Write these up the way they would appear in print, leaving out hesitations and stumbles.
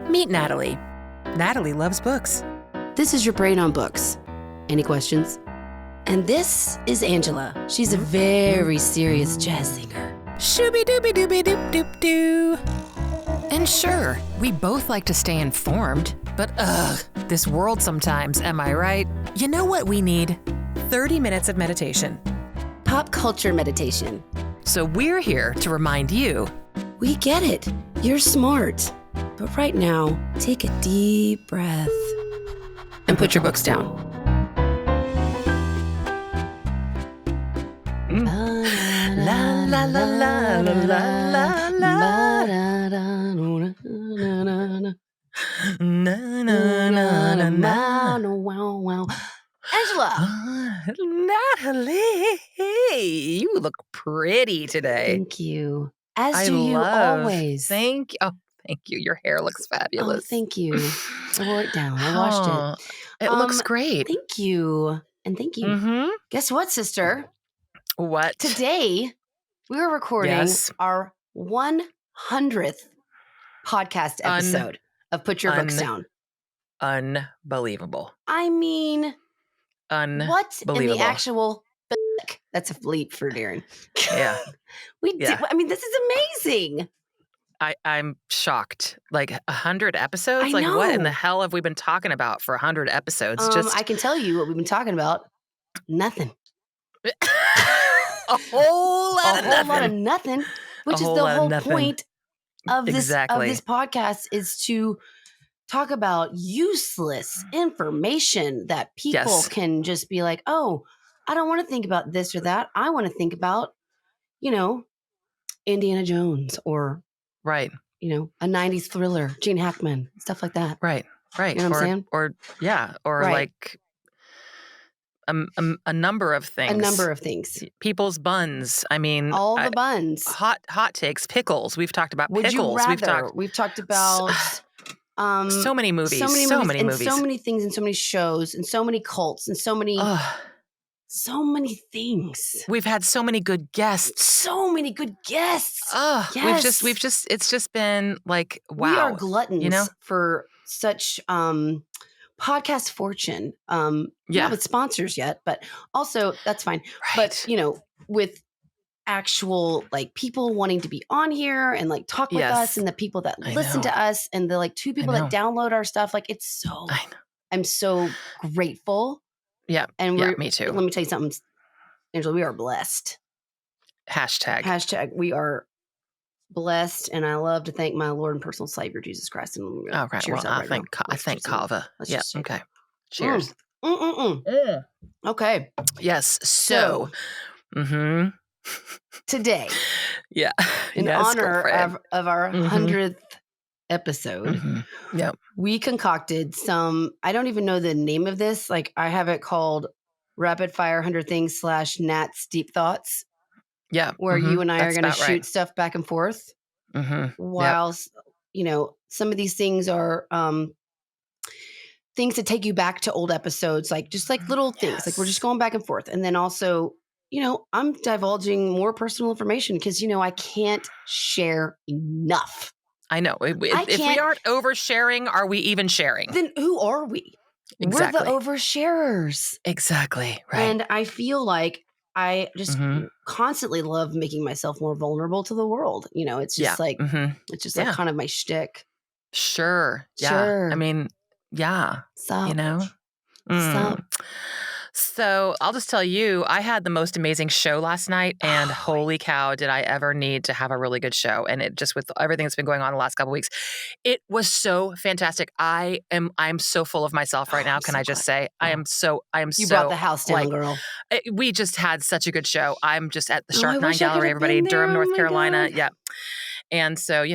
Meet Natalie. Natalie loves books. This is your brain on books. Any questions? And this is Angela. She's a very serious jazz singer. Shooby-dooby-dooby-doop-doop-doo. And sure, we both like to stay informed, but this world sometimes, am I right? You know what we need? 30 minutes of meditation. Pop culture meditation. So we're here to remind you. We get it. You're smart. But right now, take a deep breath and put your books down. La la la la la la la. Na na na na na. Wow, wow. Angela. Natalie, you look pretty today. Thank you. As do you always. Thank you. Oh, thank you. Your hair looks fabulous. Oh, thank you. I wore it down. I washed it. It looks great. Thank you. And thank you. Mm-hmm. Guess what, sister? What? Today, we are recording our 100th podcast episode of Put Your Books Down. Unbelievable. I mean, what in the actual... That's a bleep for Darren. Yeah. I mean, this is amazing. I'm shocked. Like 100 episodes? Like what in the hell have we been talking about for 100 episodes? I can tell you what we've been talking about. Nothing. A whole lot of nothing. Which is the whole point of this podcast, is to talk about useless information that people can just be like, oh, I don't want to think about this or that. I want to think about, Indiana Jones or, right. A 90s thriller, Gene Hackman, stuff like that. Right. You know what I'm saying? Or like a number of things. People's buns. I mean, all the buns. Hot takes. Pickles. We've talked about Would pickles. You rather? We've talked about so many movies. So many movies. So many things and so many shows and so many cults and so many things. We've had so many good guests. Yes. We've just it's just been like, wow. We are gluttons for such podcast fortune. Not with sponsors yet, but also that's fine. Right. But with actual like people wanting to be on here and like talk with us, and the people that listen to us, and the like 2 people that download our stuff, like it's so I'm so grateful. Yeah. And me too. Let me tell you something, Angela, we are blessed. Hashtag we are blessed, and I love to thank my Lord and personal Savior Jesus Christ. And cheers. I thank Kava. Yeah. Okay. Cheers. Okay. Yes. So. Today. Yeah. In honor of our 100th episode. Yep. We concocted some, I don't even know the name of this. Like I have it called Rapid Fire 100 Things / Nat's Deep Thoughts. Yeah. Where you and I are going to shoot stuff back and forth. While, some of these things are things that take you back to old episodes, like just like little things, like we're just going back and forth. And then also, I'm divulging more personal information because, I can't share enough. I know. If we aren't oversharing, are we even sharing? Then who are we? Exactly. We're the oversharers. Exactly. Right. And I feel like I just constantly love making myself more vulnerable to the world. It's just like, it's just like kind of my shtick. Sure. Yeah. I mean, yeah. Sup? So I'll just tell you, I had the most amazing show last night, and holy cow, did I ever need to have a really good show. And it just, with everything that's been going on the last couple of weeks, it was so fantastic. I'm so full of myself right now. Can I just say, I am so. You brought the house down, girl. We just had such a good show. I'm just at the Shark 9 Gallery, everybody, Durham, North Carolina. God. Yeah. And so,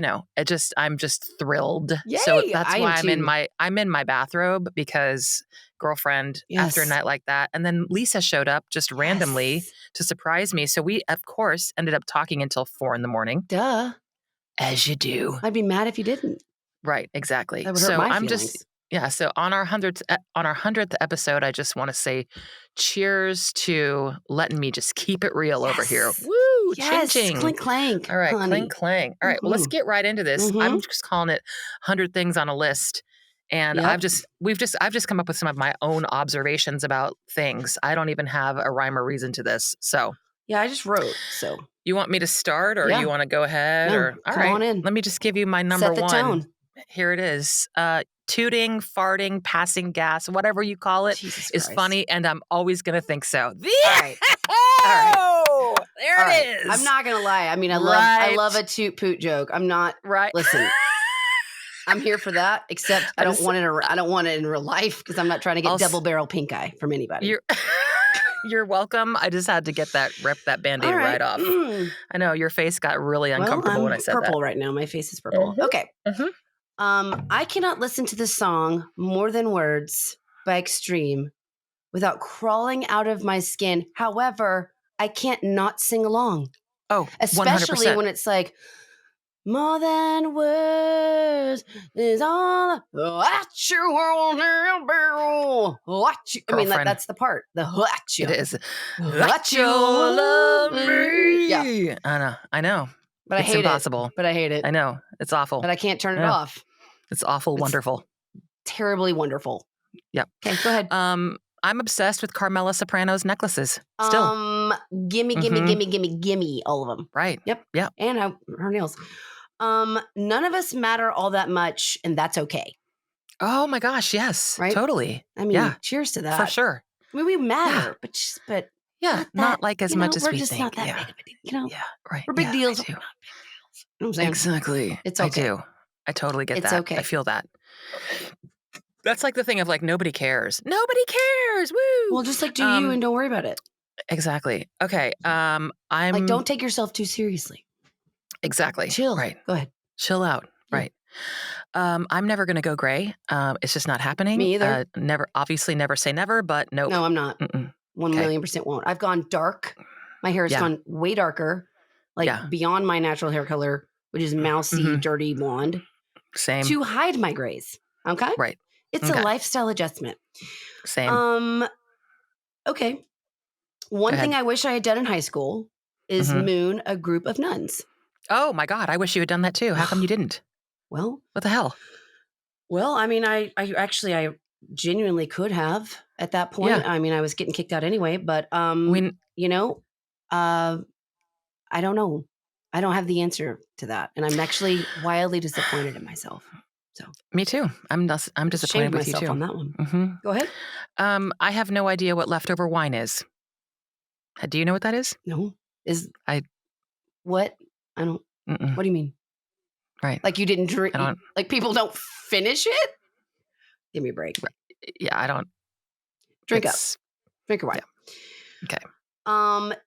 I'm just thrilled. Yay, so that's why I'm in my bathrobe, because girlfriend after a night like that. And then Lisa showed up just randomly to surprise me. So we, of course, ended up talking until 4 a.m. Duh. As you do. I'd be mad if you didn't. Right. Exactly. That would hurt my feelings. So on our 100th episode, I just want to say cheers to letting me just keep it real over here. Woo! Woo! Yes, ching, ching. clink, clank. All right, honey. clink, clang. All right, well, let's get right into this. I'm just calling it 100 things on a list. And I've just come up with some of my own observations about things. I don't even have a rhyme or reason to this. So yeah, I just wrote. So you want me to start, or you want to go ahead? No, or all come right, on in. Let me just give you my number Set the one. tone. Here it is. Tooting, farting, passing gas, whatever you call it, is funny, and I'm always going to think so. All right. There it is. I'm not going to lie. I mean, I love a toot poot joke. I'm not. Right. Listen, I'm here for that, except I don't want it in real life because I'm not trying to get double barrel pink eye from anybody. You're welcome. I just had to rip that Band-Aid right off. I know your face got really uncomfortable when I said that. I'm purple right now. My face is purple. Okay. I cannot listen to the song More Than Words by Extreme without crawling out of my skin. However, I can't not sing along. Oh, especially 100%. when it's like, more than words is all what you want to barrel. What you, I mean, that's the part. The what you. It is. What you love me. Yeah. I know. But it's impossible. But I hate it. I know. It's awful. But I can't turn it off. It's awful, wonderful. Terribly wonderful. Yep. Okay, go ahead. I'm obsessed with Carmela Soprano's necklaces. Still. Gimme, all of them. Right. Yep. Yep. And her nails. None of us matter all that much, and that's okay. Oh my gosh, yes. Right? Totally. I mean, cheers to that. For sure. I mean, we matter, but not like as much as we think. We're just not that big of a deal. Yeah, right. We're big deals. I do. You know what I'm saying? Exactly. It's okay. I do. I totally get that. It's okay. I feel that. That's like the thing of like, nobody cares. Nobody cares. Woo! Well, just like do you and don't worry about it. Exactly. Okay. I'm like, don't take yourself too seriously. Exactly. Chill. Right. Go ahead. Chill out. Yeah. Right. I'm never going to go gray. It's just not happening. Me either. Obviously never say never, but nope. No, I'm not. 1,000,000% won't. I've gone dark. My hair has gone way darker, beyond my natural hair color, which is mousy, dirty blonde. Same. To hide my grays. Okay? Right. It's a lifestyle adjustment. Same. Okay. One thing I wish I had done in high school is moon a group of nuns. Oh my God. I wish you had done that too. How come you didn't? Well, what the hell? Well, I mean, I genuinely could have at that point. Yeah. I mean, I was getting kicked out anyway, but I don't know. I don't have the answer to that, and I'm actually wildly disappointed in myself. So me too. I'm disappointed with you too on that one. Go ahead. I have no idea what leftover wine is. Do you know what that is? No. What? I don't. What do you mean? Right. Like you didn't drink. Like people don't finish it. Give me a break. Yeah, I don't. Drink up. Drink your wine. Yeah. Okay.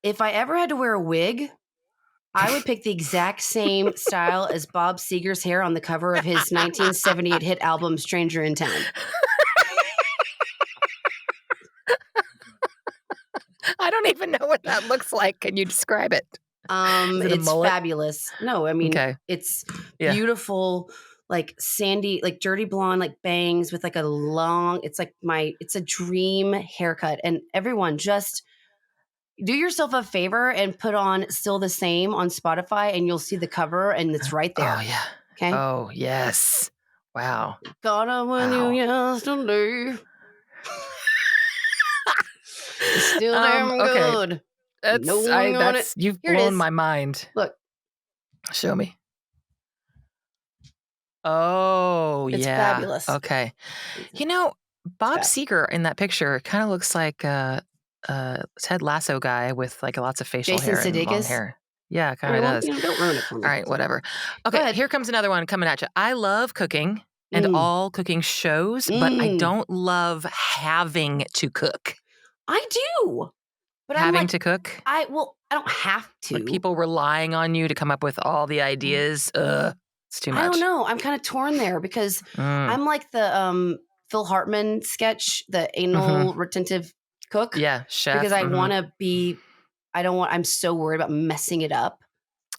If I ever had to wear a wig, I would pick the exact same style as Bob Seger's hair on the cover of his 1978 hit album "Stranger in Town." I don't even know what that looks like. Can you describe it? It's fabulous. No, I mean, it's beautiful, like sandy, like dirty blonde, like bangs with like a long, it's a dream haircut. And everyone just do yourself a favor and put on Still the Same on Spotify and you'll see the cover and it's right there. Oh, yeah. Okay. Oh, yes. Wow. Gotta win you yesterday. Still damn good. You've blown my mind. Look. Show me. Oh, it's fabulous. Okay. You know, Bob Seger in that picture kind of looks like Ted Lasso guy with like lots of facial hair and long hair. Yeah, kind of does. Don't ruin it for me. All right, whatever. Okay, here comes another one coming at you. I love cooking and all cooking shows, but I don't love having to cook. I do. But having to cook? I don't have to. Like people relying on you to come up with all the ideas. It's too much. I don't know. I'm kind of torn there because I'm like the Phil Hartman sketch, the anal retentive cook. Yeah, chef. Because I want to be, I'm so worried about messing it up.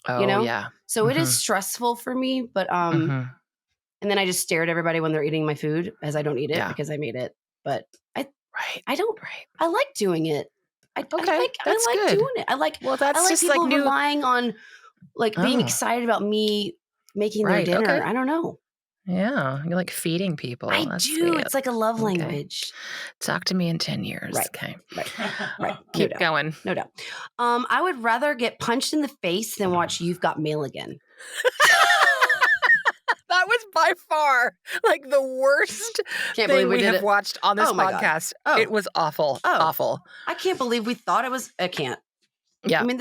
Oh, you know? Yeah. So it is stressful for me, but and then I just stare at everybody when they're eating my food as I don't eat it because I made it. But I like doing it. I that's like good. doing it. I like just people like new... relying on like being excited about me making their dinner. Okay. I don't know. Yeah, you like feeding people. I That's do. sweet. It's like a love language. Talk to me in 10 years. Right. Okay. Right. Keep going. No doubt. I would rather get punched in the face than watch You've Got Mail again. That was by far like the worst thing we have watched on this podcast. It was awful. Awful. I can't believe we thought it was. I can't. Yeah. I mean,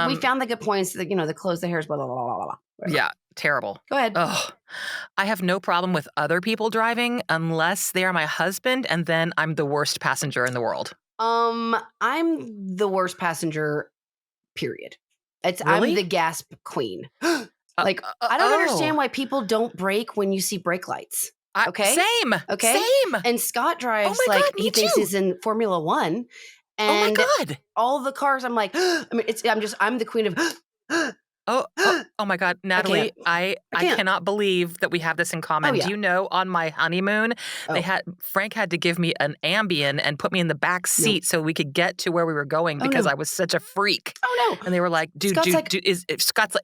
we found the good points. The close the hairs. Blah blah blah blah blah. Yeah. Terrible. Go ahead. Oh, I have no problem with other people driving unless they are my husband, and then I'm the worst passenger in the world. I'm the worst passenger. Period. Really? I'm the gasp queen. Like I don't understand why people don't brake when you see brake lights. Okay. Same. Okay. Same. And Scott drives he thinks he's in Formula One. And all the cars, I'm like, I'm the queen of. Oh my God, Natalie, I cannot believe that we have this in common. Do you know, on my honeymoon, Frank had to give me an Ambien and put me in the back seat so we could get to where we were going because I was such a freak. Oh no. And they were like,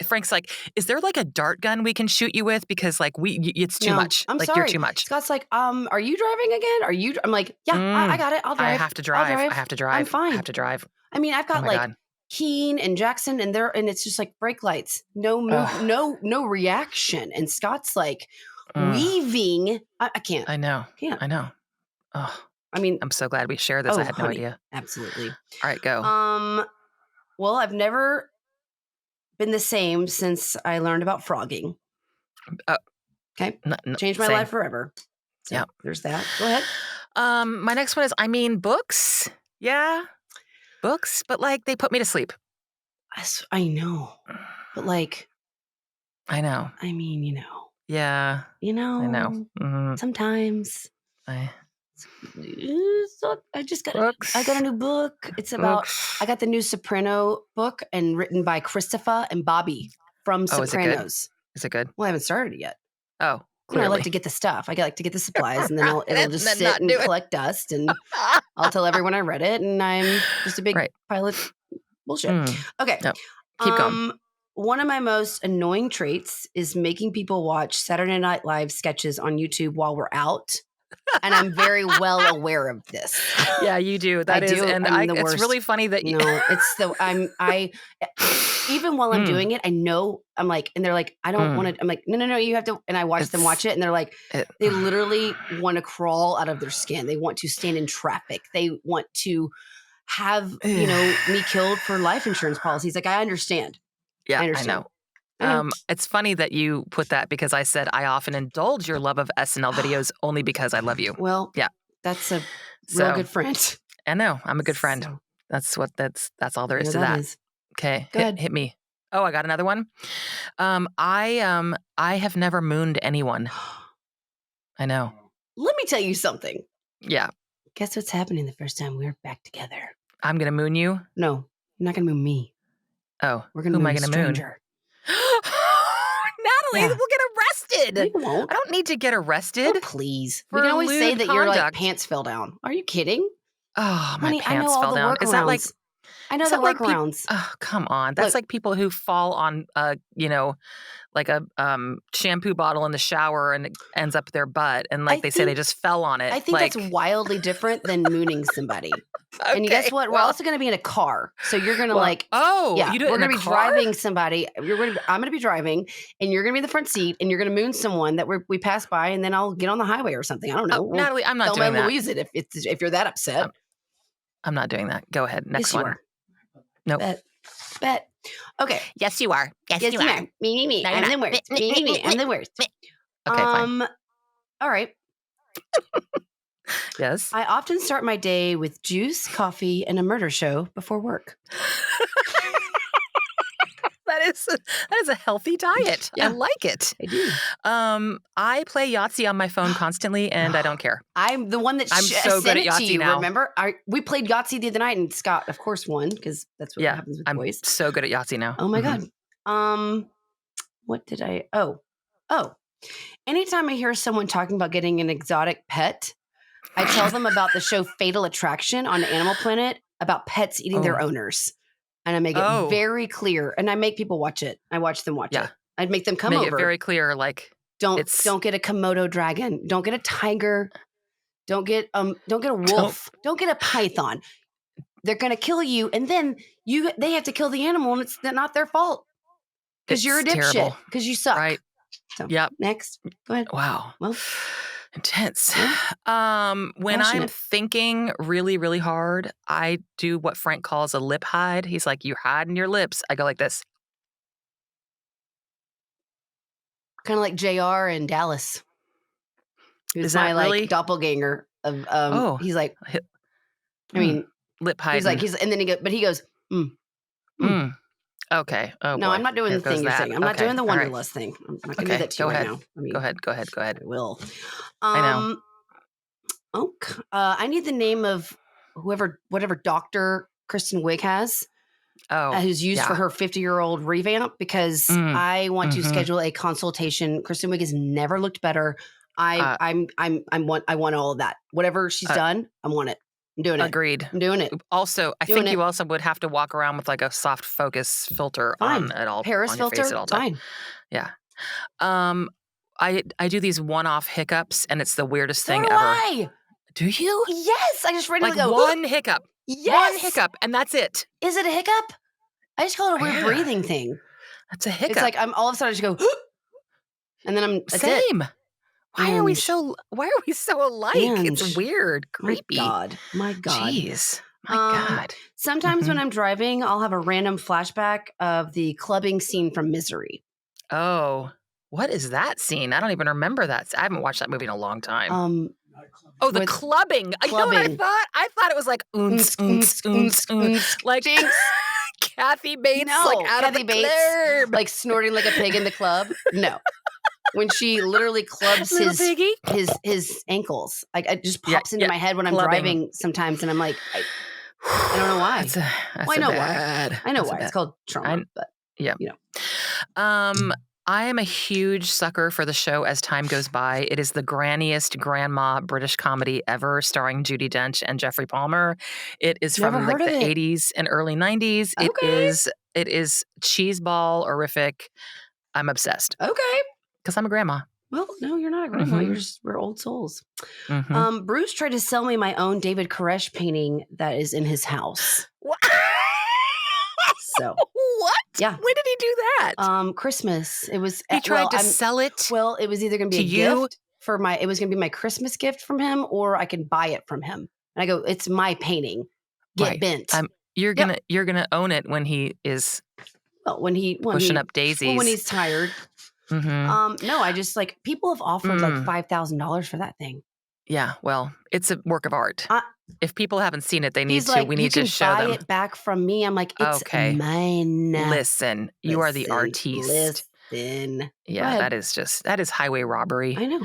Frank's like, is there like a dart gun we can shoot you with? Because like it's too much. I'm like sorry. You're too much. Scott's like, are you driving again? I'm like, yeah, I got it. I'll drive. I have to drive. I'm fine. I have to drive. I mean, I've got Keene and Jackson and it's just like brake lights, no move, no reaction. And Scott's like weaving. I can't. I know. Can't. I know. Oh, I mean, I'm so glad we share this. I had no idea. Absolutely. All right, go. Well, I've never been the same since I learned about frogging. Okay. Changed my life forever. So there's that. Go ahead. My next one is, books. Yeah. Books, but like they put me to sleep. I know. But like. I know. I mean, Yeah. I know. Mm-hmm. Sometimes. So I just got I got a new book. It's about I got the new Soprano book and written by Christopher and Bobby from Sopranos. Is it good? Well, I haven't started it yet. Oh, clearly. I like to get the stuff. I like to get the supplies, and then it'll just sit and collect dust, and I'll tell everyone I read it, and I'm just a big pile of bullshit. Okay. No. Keep going. One of my most annoying traits is making people watch Saturday Night Live sketches on YouTube while we're out. And I'm very well aware of this. Yeah, you do. That is, and it's really funny that you. No, it's I even while I'm doing it, I know I'm like, and they're like, I don't want to. I'm like, no, you have to. And I watch them watch it, and they're like, they literally want to crawl out of their skin. They want to stand in traffic. They want to have me killed for life insurance policies. Like I understand. Yeah, I know. It's funny that you put that because I said I often indulge your love of SNL videos only because I love you. Well, yeah, that's a real good friend. I know. I'm a good friend. So. That's all there is to that. Okay, hit me. Oh, I got another one. I have never mooned anyone. I know. Let me tell you something. Yeah. Guess what's happening the first time we're back together? I'm gonna moon you. No, you're not gonna moon me. Oh, we're gonna. Who am I gonna moon? Natalie, we'll get arrested. No, you won't. I don't need to get arrested. Oh, please. We can always say that your like pants fell down. Are you kidding? Oh, my pants fell down. Is that like? I know the workarounds. Oh, come on. That's like people who fall on, like a shampoo bottle in the shower and it ends up their butt. And like say they just fell on it. I think that's wildly different than mooning somebody. Okay, and guess what? We're also going to be in a car. So you're going to you do it we're going to be driving somebody. I'm going to be driving and you're going to be in the front seat and you're going to moon someone that we pass by and then I'll get on the highway or something. I don't know. Natalie, I'm not doing that. Louise it if you're that upset. I'm not doing that. Go ahead. Next one. Nope. Bet. Okay. Yes, you are. Yes, you are. Me. No, I'm the worst. Me. I'm the worst. Okay, fine. All right. Yes. I often start my day with juice, coffee, and a murder show before work. That is a healthy diet. Yeah. I like it. I do. I play Yahtzee on my phone constantly, and I don't care. I'm the one that I'm so good at Yahtzee now. Remember, we played Yahtzee the other night, and Scott, of course, won because that's what happens with boys. I'm so good at Yahtzee now. Oh my god. What did I? Oh. Anytime I hear someone talking about getting an exotic pet, I tell them about the show Fatal Attraction on Animal Planet about pets eating their owners. And I make it very clear. And I make people watch it. I watch them watch it. I'd make them come over. Make it very clear, like don't get a Komodo dragon. Don't get a tiger. Don't get a wolf. Don't get a python. They're gonna kill you, and then they have to kill the animal, and it's not their fault. Because you're a dipshit. Because you suck. Right. So next. Go ahead. Wow. Well. Intense. When I'm thinking really, really hard, I do what Frank calls a lip hide. He's like, you're hiding your lips. I go like this. Kind of like JR in Dallas. He's my like doppelganger of he's like I mean lip hiding. And then he goes, Okay. Oh, no, boy. I'm not doing the thing you're saying. I'm not doing the Wanderlust thing. I'm not going to do that to you right now. I mean, go ahead. I will. I know. I need the name of whatever doctor Kristen Wiig has. Who's used for her 50-year-old revamp because I want to schedule a consultation. Kristen Wiig has never looked better. I want all of that. Whatever she's done, I want it. I'm doing it. Agreed. I'm doing it. Also, I think you also would have to walk around with like a soft focus filter on at all. Paris on your filter, face at all time. fine. Yeah. I do these one-off hiccups, and it's the weirdest thing ever. Why? Do you? Yes. I just randomly go one hiccup. Yes. One hiccup, and that's it. Is it a hiccup? I just call it a weird breathing thing. That's a hiccup. It's like I'm all of a sudden I just go, and then that's Same. It. Why are we so alike? It's weird, creepy. My God. Jeez. My God. Sometimes when I'm driving, I'll have a random flashback of the clubbing scene from Misery. Oh, what is that scene? I don't even remember that. I haven't watched that movie in a long time. The clubbing. You know what I thought? I thought it was like like Kathy Bates, like out Kathy of the club, like snorting like a pig in the club. No. When she literally clubs his ankles, like it just pops into my head when I'm driving sometimes, and I'm like, I don't know why. I know why. I know why. It's called trauma, but you know. I am a huge sucker for the show As Time Goes By. It is the granniest grandma British comedy ever, starring Judi Dench and Jeffrey Palmer. It is from the 80s and early 90s. Okay. It is cheeseball horrific. I'm obsessed. Okay. Because I'm a grandma. Well, no, you're not a grandma. We're old souls. Bruce tried to sell me my own David Koresh painting that is in his house. What? So what? Yeah. When did he do that? Christmas. It was. He tried to sell it. Well, it was either going to be a gift for my. It was going to be my Christmas gift from him, or I could buy it from him. And I go, it's my painting. Get bent. You're gonna own it when he is. Well, when pushing up daisies. Well, when he's tired. No, I just like people have offered like $5,000 for that thing. Yeah, well, it's a work of art. If people haven't seen it, they need to. Like, we need to show them. You can buy it back from me. I'm like, it's mine. Listen, you are the artiste. Listen. Yeah, that is highway robbery. I know.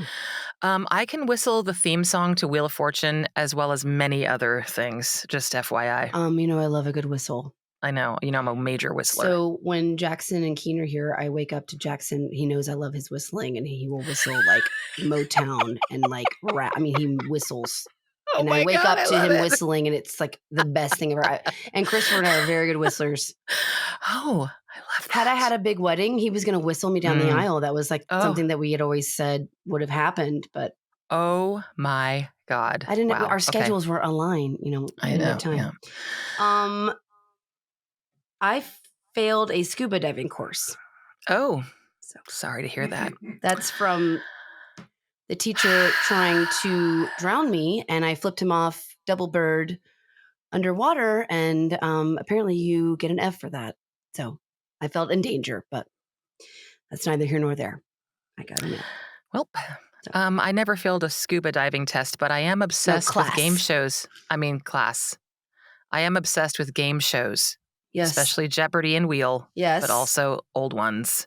I can whistle the theme song to Wheel of Fortune as well as many other things. Just FYI. I love a good whistle. I know. I'm a major whistler. So when Jackson and Keen are here, I wake up to Jackson. He knows I love his whistling, and he will whistle like Motown and like rap. I mean, he whistles. And I wake up to him whistling, and it's like the best thing ever. And Christopher and I are very good whistlers. Oh, I love that. Had I had a big wedding, he was going to whistle me down the aisle. That was like something that we had always said would have happened. But oh my God. I didn't. Our schedules were aligned, I know. That time. Yeah. I failed a scuba diving course. Oh, so sorry to hear that. That's from the teacher trying to drown me, and I flipped him off double bird underwater, and apparently you get an F for that. So I felt in danger, but that's neither here nor there. I got an F. Well, I never failed a scuba diving test, but I am obsessed with game shows. Class. I am obsessed with game shows. Yes. Especially Jeopardy and Wheel. Yes. But also old ones.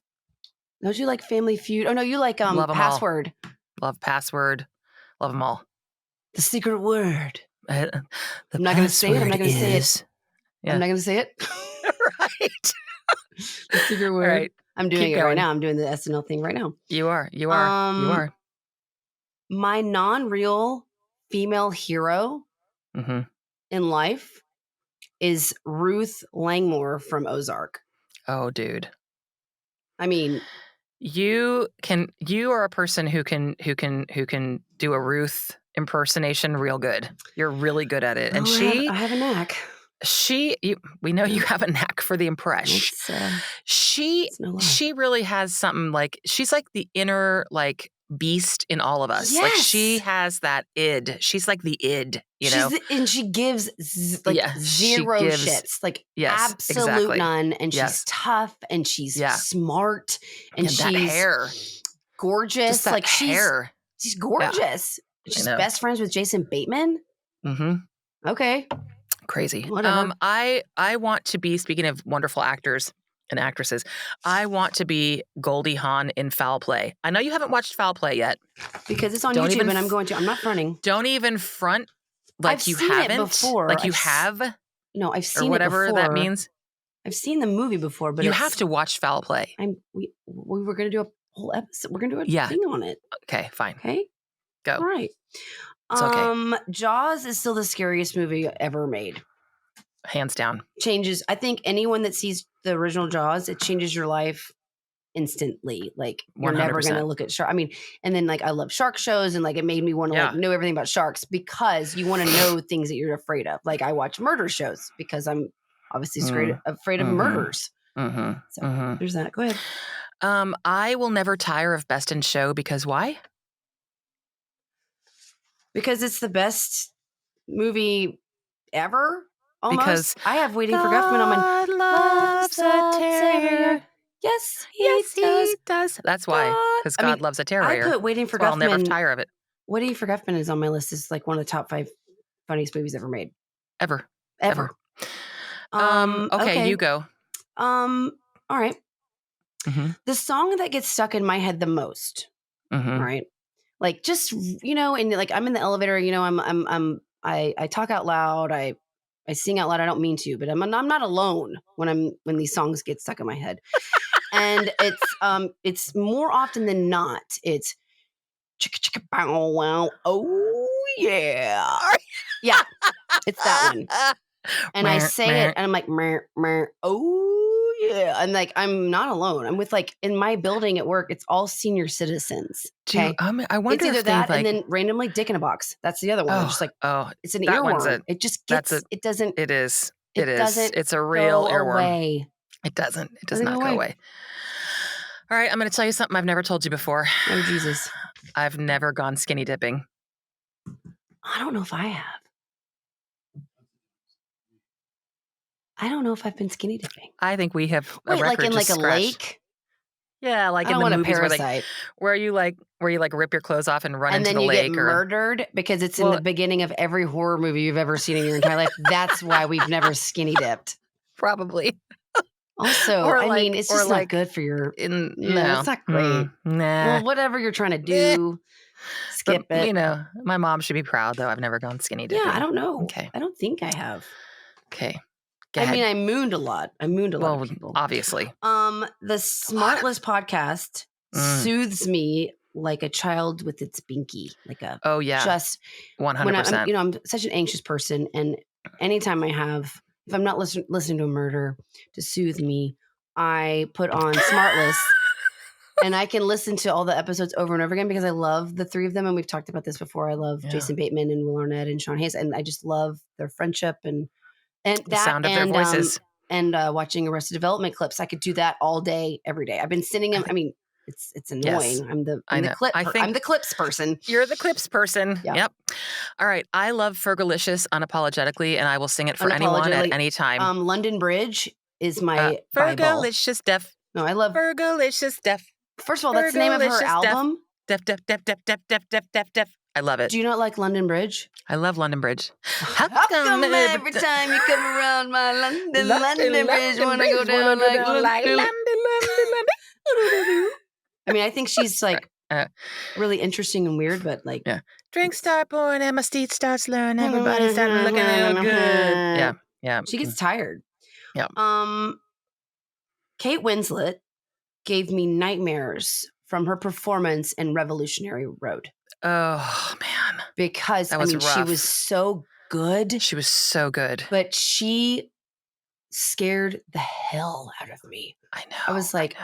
Don't you like Family Feud? Oh, no, you like Password. All. Love Password. Love them all. The secret word. I'm not going to say it. I'm not going to say it. Yeah. I'm not going to say it. Right. The secret word. Right. I'm doing it right now. I'm doing the SNL thing right now. You are. You are. My non-real female hero in life is Ruth Langmore from Ozark. Oh, dude. I mean, you are a person who can do a Ruth impersonation real good. You're really good at it. And I have a knack. We know you have a knack for the impression. She really has something like, she's like the inner like beast in all of us. Yes. Like she has that id. She's like the id, you know? And she gives zero shits, like absolute none. And she's tough and she's smart and she's that hair. Gorgeous. Just that like hair. She's gorgeous. Yeah. She's best friends with Jason Bateman. Mm-hmm. Okay. Crazy. Whatever. I want to be, speaking of wonderful actors and actresses, I want to be Goldie Hawn in Foul Play. I know you haven't watched Foul Play yet. Because it's on YouTube and I'm going to. I'm not fronting. Don't even front like I've you seen haven't. It before. Like you have. No, I've seen or whatever it before. That means. I've seen the movie before, but you have to watch Foul Play. We were going to do a whole episode. We're going to do a thing on it. Okay, fine. Okay. Go. All right. It's okay. Jaws is still the scariest movie ever made. Hands down. Changes. I think anyone that sees the original Jaws, it changes your life instantly. Like you're 100%. Never going to look at shark. I mean, and then like I love shark shows and like it made me want to like know everything about sharks because you want to know things that you're afraid of. Like I watch murder shows because I'm obviously afraid of murders. Mm-hmm. So there's that. Go ahead. I will never tire of Best in Show because why? Because it's the best movie ever. Almost. Because I have Waiting for Guffman on my loves a terrier. Yes, he does. That's why. Because God loves a terrier. I put Waiting for Guffman. I'll never tire of it. Waiting for Guffman is on my list. It's like one of the top 5 funniest movies ever made. Ever. Okay, you go. All right. Mm-hmm. The song that gets stuck in my head the most. Mm-hmm. Right. Like just, and like I'm in the elevator, I talk out loud. I sing out loud. I don't mean to, but I'm not alone when these songs get stuck in my head. And it's more often than not, it's chicka chicka bow wow. Oh yeah. Yeah. It's that one. And I say it and I'm like, mer, mer, oh yeah. And like, I'm not alone. I'm with like, in my building at work, it's all senior citizens. Okay. I wonder it's either if that and then randomly Dick in a Box. That's the other one. Just like, it's an earworm. It just gets, it doesn't. It is. It's a real earworm. Away. It does not go away. All right. I'm going to tell you something I've never told you before. Oh, Jesus. I've never gone skinny dipping. I don't know if I have. I don't know if I've been skinny dipping. I think we have. Like in like a lake. Yeah, like in the movies where you rip your clothes off and run into the lake, and then you get murdered because it's in the beginning of every horror movie you've ever seen in your entire life. That's why we've never skinny dipped. Probably. Also, it's just not good for your. No, it's not great. Nah. Well, whatever you're trying to do, skip it. My mom should be proud though. I've never gone skinny dipping. Yeah, I don't know. Okay, I don't think I have. Okay. I mean, I mooned a lot. Of people. Obviously. The Smartless podcast soothes me like a child with its binky. Like a just 100%. I'm such an anxious person, and anytime if I'm not listening to a murder to soothe me, I put on Smartless, and I can listen to all the episodes over and over again because I love the 3 of them, and we've talked about this before. I love Jason Bateman and Will Arnett and Sean Hayes, and I just love their friendship and the sound of their voices. And watching Arrested Development clips. I could do that all day, every day. I've been sending them. I mean, it's annoying. Yes, I'm the clips person. You're the clips person. Yep. All right. I love Fergalicious unapologetically, and I will sing it for anyone at any time. London Bridge is my Bible. Fergalicious Def. No, I love Fergalicious Def. First of all, that's the name of her album. Def. I love it. Do you not like London Bridge? I love London Bridge. How come every time you come around my London Bridge, want to go down like London? I mean, I think she's like really interesting and weird, but like... Drinks start pouring and my steed starts slurring. Everybody started looking real good. Yeah. She gets tired. Yeah. Kate Winslet gave me nightmares from her performance in Revolutionary Road. Oh, man. Because, she was so good. She was so good. But she scared the hell out of me. I know. I was like,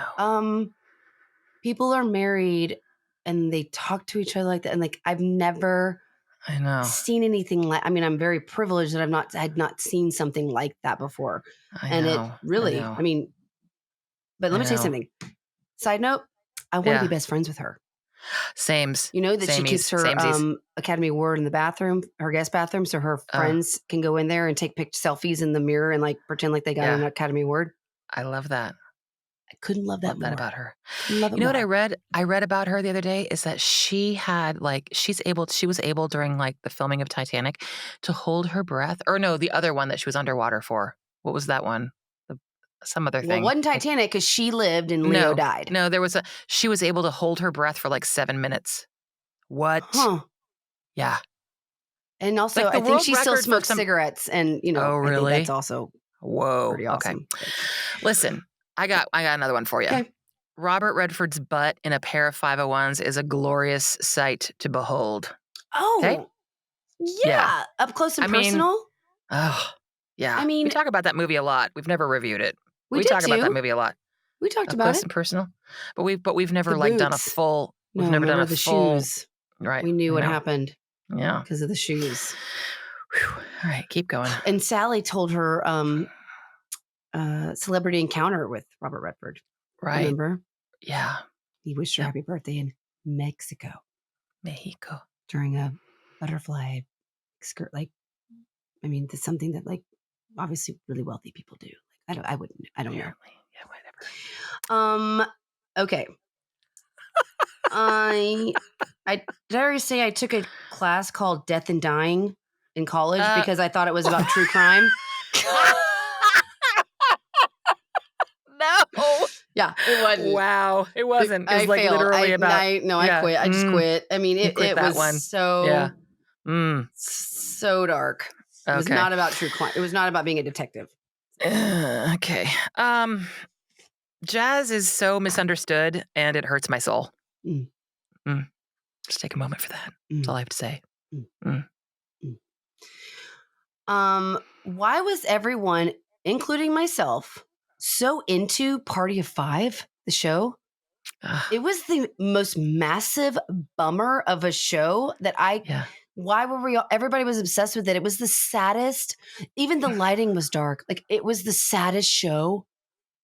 people are married and they talk to each other like that. And like, I've never seen anything like, I mean, I'm very privileged that I had not seen something like that before. It really, I mean, but let me tell you something. Side note, I want to be best friends with her. Sames. You know that she keeps her Academy Award in the bathroom, her guest bathroom, so her friends can go in there and take selfies in the mirror and like pretend like they got an Academy Award. I love that. I couldn't love that more. About her. Love it you know more. what I read? I read about her the other day is that she had like she was able during like the filming of Titanic to hold her breath. Or no, the other one that she was underwater for. What was that one? Some other thing. Well, it wasn't Titanic because she lived and Leo died. No, she was able to hold her breath for like 7 minutes. What? Huh. Yeah. And also, like I think she still smokes cigarettes, and you know, I think that's also pretty awesome. Okay. Listen, I got another one for you. Okay. Robert Redford's butt in a pair of 501s is a glorious sight to behold. Oh, okay? Yeah, up close and personal. Oh, yeah. I mean, we talk about that movie a lot. We've never reviewed it. We talk about that movie a lot. We talked about close and personal, but we've never like done a full. We've never done a full. Shoes. Right. We knew what happened. Yeah, because of the shoes. Whew. All right, keep going. And Sally told her celebrity encounter with Robert Redford. Right. Remember? Yeah. He wished her happy birthday in Mexico. During a butterfly skirt. Like, I mean, that's something that like obviously really wealthy people do. Like, I don't know. Yeah, whatever. Okay. Did I already say I took a class called Death and Dying in college because I thought it was about true crime? No. Yeah, it wasn't. Wow, it wasn't. It was like failed. Literally about. I quit. I just quit. I mean, it was so so dark. It was not about true crime. It was not about being a detective. Okay. Jazz is so misunderstood, and it hurts my soul. Just take a moment for that. That's all I have to say. Why was everyone, including myself, so into Party of Five, the show? It was the most massive bummer of a show that why were we all, everybody was obsessed with it. It was the saddest. Even the lighting was dark. Like it was the saddest show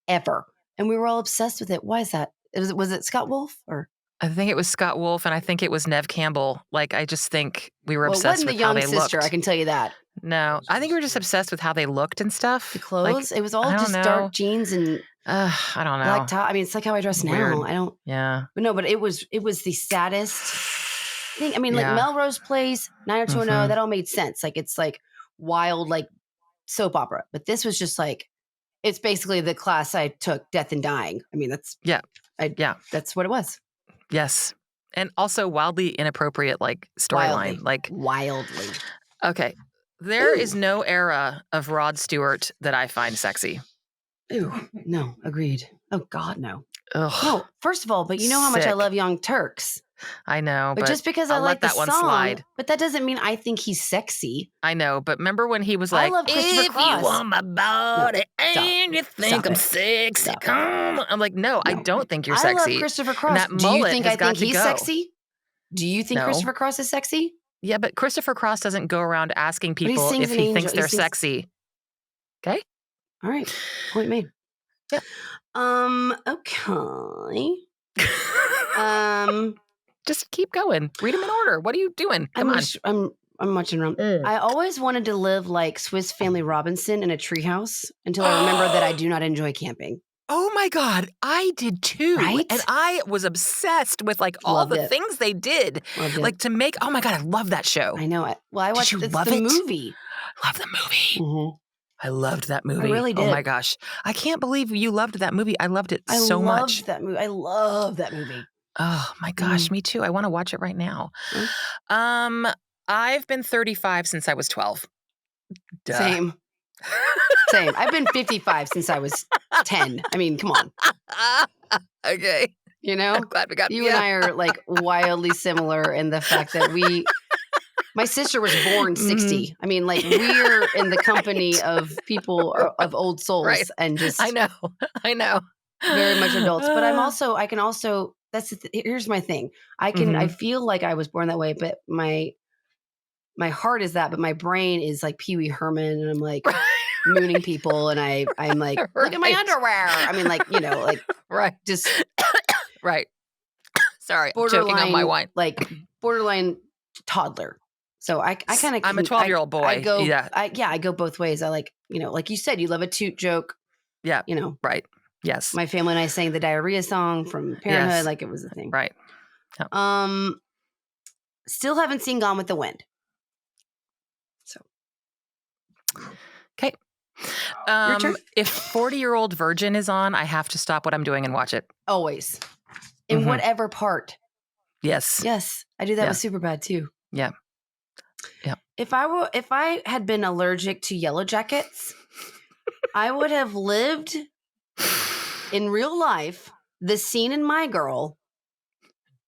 ever. And we were all obsessed with it. Why is that? Was it Scott Wolf or? I think it was Scott Wolf, and I think it was Neve Campbell. Like, I just think we were obsessed with how they looked. It wasn't the young sister, I can tell you that. No, I think we were just obsessed with how they looked and stuff. The clothes, it was all just dark jeans and I don't know. Black top. I mean, it's like how I dress now. I don't. Yeah. But no, but it was the saddest thing. I mean, like Melrose Place, 90210, that all made sense. Like it's like wild, like soap opera. But this was just like, it's basically the class I took, Death and Dying. I mean, that's that's what it was. Yes. And also wildly inappropriate, like, storyline. Wildly. Okay. There is no era of Rod Stewart that I find sexy. Ooh, no. Agreed. Oh, God, no. Ugh. No, first of all, but you know how much I love Young Turks. I know, but just because I like that the one song, slide. But that doesn't mean I think he's sexy. I know, but remember when he was like, I love Christopher Cross. You want my body and you think I'm sexy, come on. I'm like, no, I don't think you're sexy. I love Christopher Cross. Do you think I think he's sexy? Do you think Christopher Cross is sexy? Yeah, but Christopher Cross doesn't go around asking people if he thinks they're sexy. Okay? All right. Point made. Yep. Okay. Just keep going. Read them in order. What are you doing? Come on. I'm watching around. I always wanted to live like Swiss Family Robinson in a treehouse until I remember that I do not enjoy camping. Oh my God, I did too. Right? And I was obsessed with like all the things they did. Like to make, oh my God, I love that show. I know it. Well, I watched the movie. Love the movie. Mm-hmm. I loved that movie. I really did. Oh my gosh. I can't believe you loved that movie. I loved it so much. I love that movie. Oh my gosh, me too. I want to watch it right now. I've been 35 since I was 12. Duh. Same. I've been 55 since I was 10. I mean, come on. Okay. You know? I'm glad we got you and I are like wildly similar in the fact that we My sister was born 60. I mean, like, we're in the company of people, of old souls, Right. and just I know. very much adults. But I can also, here's my thing. I feel like I was born that way, but my heart is that, but my brain is like Pee Wee Herman, and I'm like mooning people, and I'm like, look at my underwear. I mean, like, like, right. Just right. Sorry, I'm choking on my wine. Like borderline toddler. So I kind of, I'm a 12-year-old boy. I go both ways. I like, like you said, you love a toot joke. Yeah. Right. Yes. My family and I sang the diarrhea song from Parenthood. Yes. Like, it was a thing. Right. Yeah. Still haven't seen Gone with the Wind. So. Okay. If 40-Year-Old Virgin is on, I have to stop what I'm doing and watch it. Always. In whatever part. Yes. Yes. I do that with Superbad too. Yeah. Yeah. If I had been allergic to Yellow Jackets, I would have lived in real life the scene in My Girl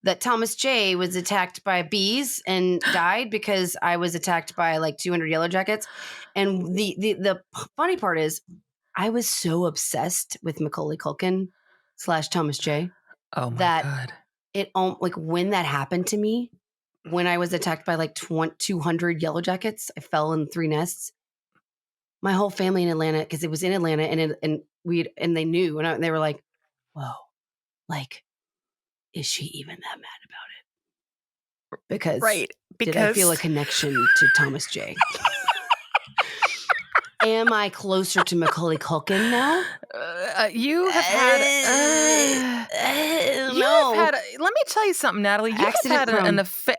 that Thomas J was attacked by bees and died because I was attacked by like 200 Yellow Jackets. And the funny part is, I was so obsessed with Macaulay Culkin / Thomas J. Oh my God. It like, when that happened to me, when I was attacked by like 200 Yellow Jackets, I fell in 3 nests. My whole family in Atlanta, because it was in Atlanta, and they knew, and they were like, "Whoa, like, is she even that mad about it?" Because did I feel a connection to Thomas J? Am I closer to Macaulay Culkin now? You have had. Let me tell you something, Natalie.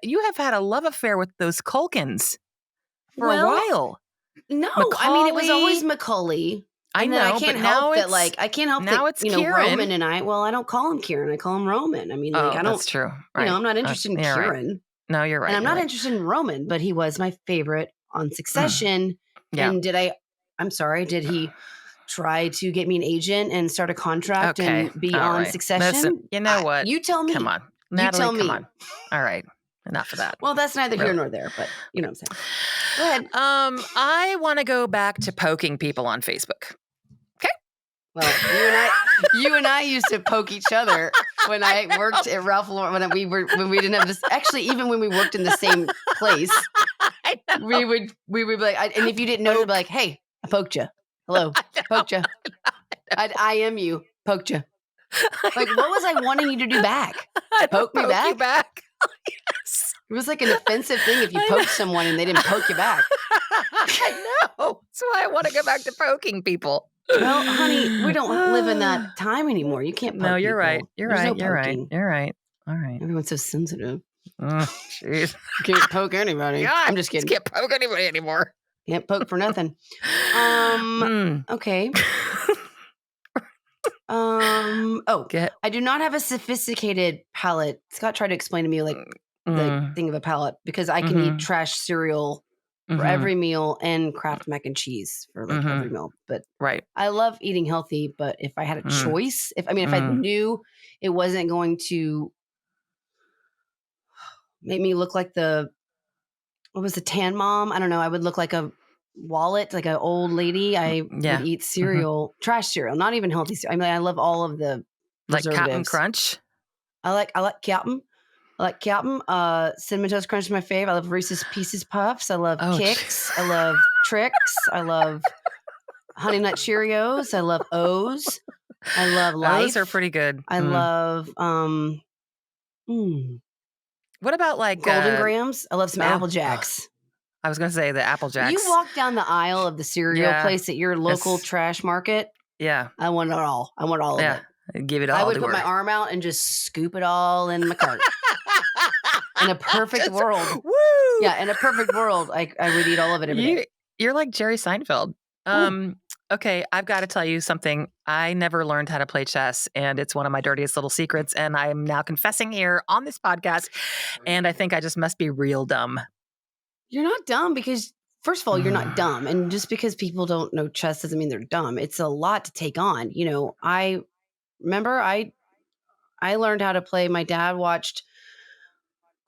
You have had a love affair with those Culkins for a while. No, I mean, it was always Macaulay. I know, I can't help that. Like, I can't help that. It's Kieran. Roman and I. Well, I don't call him Kieran. I call him Roman. I mean, like, I don't. That's true. Right. I'm not interested in Kieran. Right. No, you're right. And I'm not interested in Roman, but he was my favorite on Succession. Yeah. And did he try to get me an agent and start a contract and be on Succession? Listen, you know what? You tell me. Come on, Natalie, you tell me. Come on. All right. Enough of that. Well, that's neither here nor there, but you know what I'm saying. Go ahead. I want to go back to poking people on Facebook. Okay. Well, you and I used to poke each other when I worked at Ralph Lauren, when we didn't have this. Actually, even when we worked in the same place, we would be like, and if you didn't know, we'd be like, "Hey, I poked you. Hello, poked you. I am you. Poked you." Like, what was I wanting you to do back? Poke me back? You back. Yes. It was like an offensive thing if you poked someone and they didn't poke you back. I know. That's why I want to go back to poking people. Well, honey, we don't live in that time anymore. You can't poke No, you're people. right. You're There's right. No you're right. poking. You're right. All right. Everyone's so sensitive. Jeez. You can't poke anybody. God, I'm just kidding. Can't poke anybody anymore. Can't poke for nothing. Okay. I do not have a sophisticated palate. Scott tried to explain to me like the thing of a palate, because I can eat trash cereal for every meal and Kraft mac and cheese for like every meal. But I love eating healthy. But if I had a choice, if I knew it wasn't going to make me look like the tan mom? I don't know. I would look like a wallet, like an old lady. I would eat cereal, trash cereal, not even healthy cereal. I mean, I love all of the like Captain Crunch. I like Captain. I like Captain. Cinnamon Toast Crunch is my fave. I love Reese's Pieces Puffs. I love Kix. I love Trix. I love Honey Nut Cheerios. I love O's. I love Life. Those are pretty good. I love what about like Golden Grahams? I love some Apple Jacks. I was going to say the Apple Jacks. You walk down the aisle of the cereal place at your local trash market. Yeah. I want it all. I want all of it. Give it all. I would put my arm out and just scoop it all in my cart. In a perfect world. Woo! Yeah, in a perfect world, I would eat all of it every day. You're like Jerry Seinfeld. Okay, I've got to tell you something. I never learned how to play chess, and it's one of my dirtiest little secrets, and I'm now confessing here on this podcast, and I think I just must be real dumb. You're not dumb because, first of all, you're not dumb. And just because people don't know chess doesn't mean they're dumb. It's a lot to take on. You know, I remember I learned how to play. My dad watched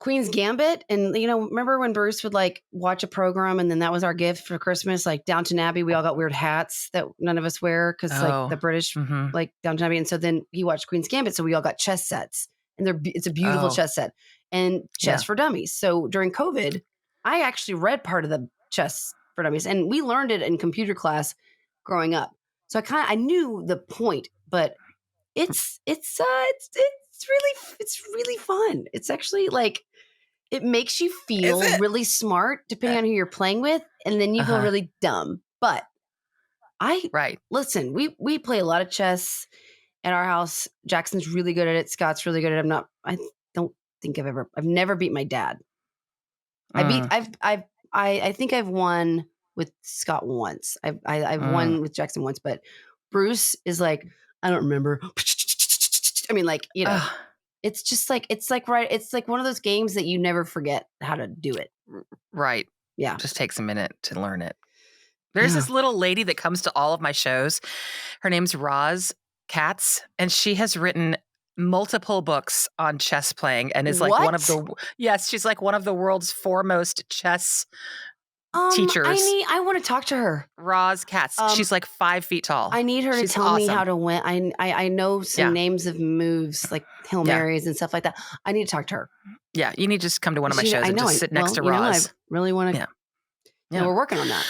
Queen's Gambit. And, remember when Bruce would like watch a program and then that was our gift for Christmas? Like Downton Abbey, we all got weird hats that none of us wear because like the British, like Downton Abbey. And so then he watched Queen's Gambit. So we all got chess sets and it's a beautiful chess set and chess for dummies. So during COVID, I actually read part of the chess for dummies and we learned it in computer class growing up. So I knew the point, but it's really fun. It's actually like, it makes you feel really smart depending on who you're playing with. And then you feel really dumb. But listen, we play a lot of chess at our house. Jackson's really good at it. Scott's really good at it. I don't think I've never beat my dad. I think I've won with Scott once. I've won with Jackson once, but Bruce is like, I don't remember. I mean, like, it's just like, it's like one of those games that you never forget how to do it. Right. Yeah. Just takes a minute to learn it. There's this little lady that comes to all of my shows. Her name's Roz Katz, and she has written multiple books on chess playing and is like she's like one of the world's foremost chess teachers. I want to talk to her. Roz Katz. She's like 5 feet tall. I need her to tell me how to win. I know some names of moves like Hail Marys and stuff like that. I need to talk to her. Yeah, you need to just come to one of my shows and just sit next to Roz. I really want to. Yeah, we're working on that.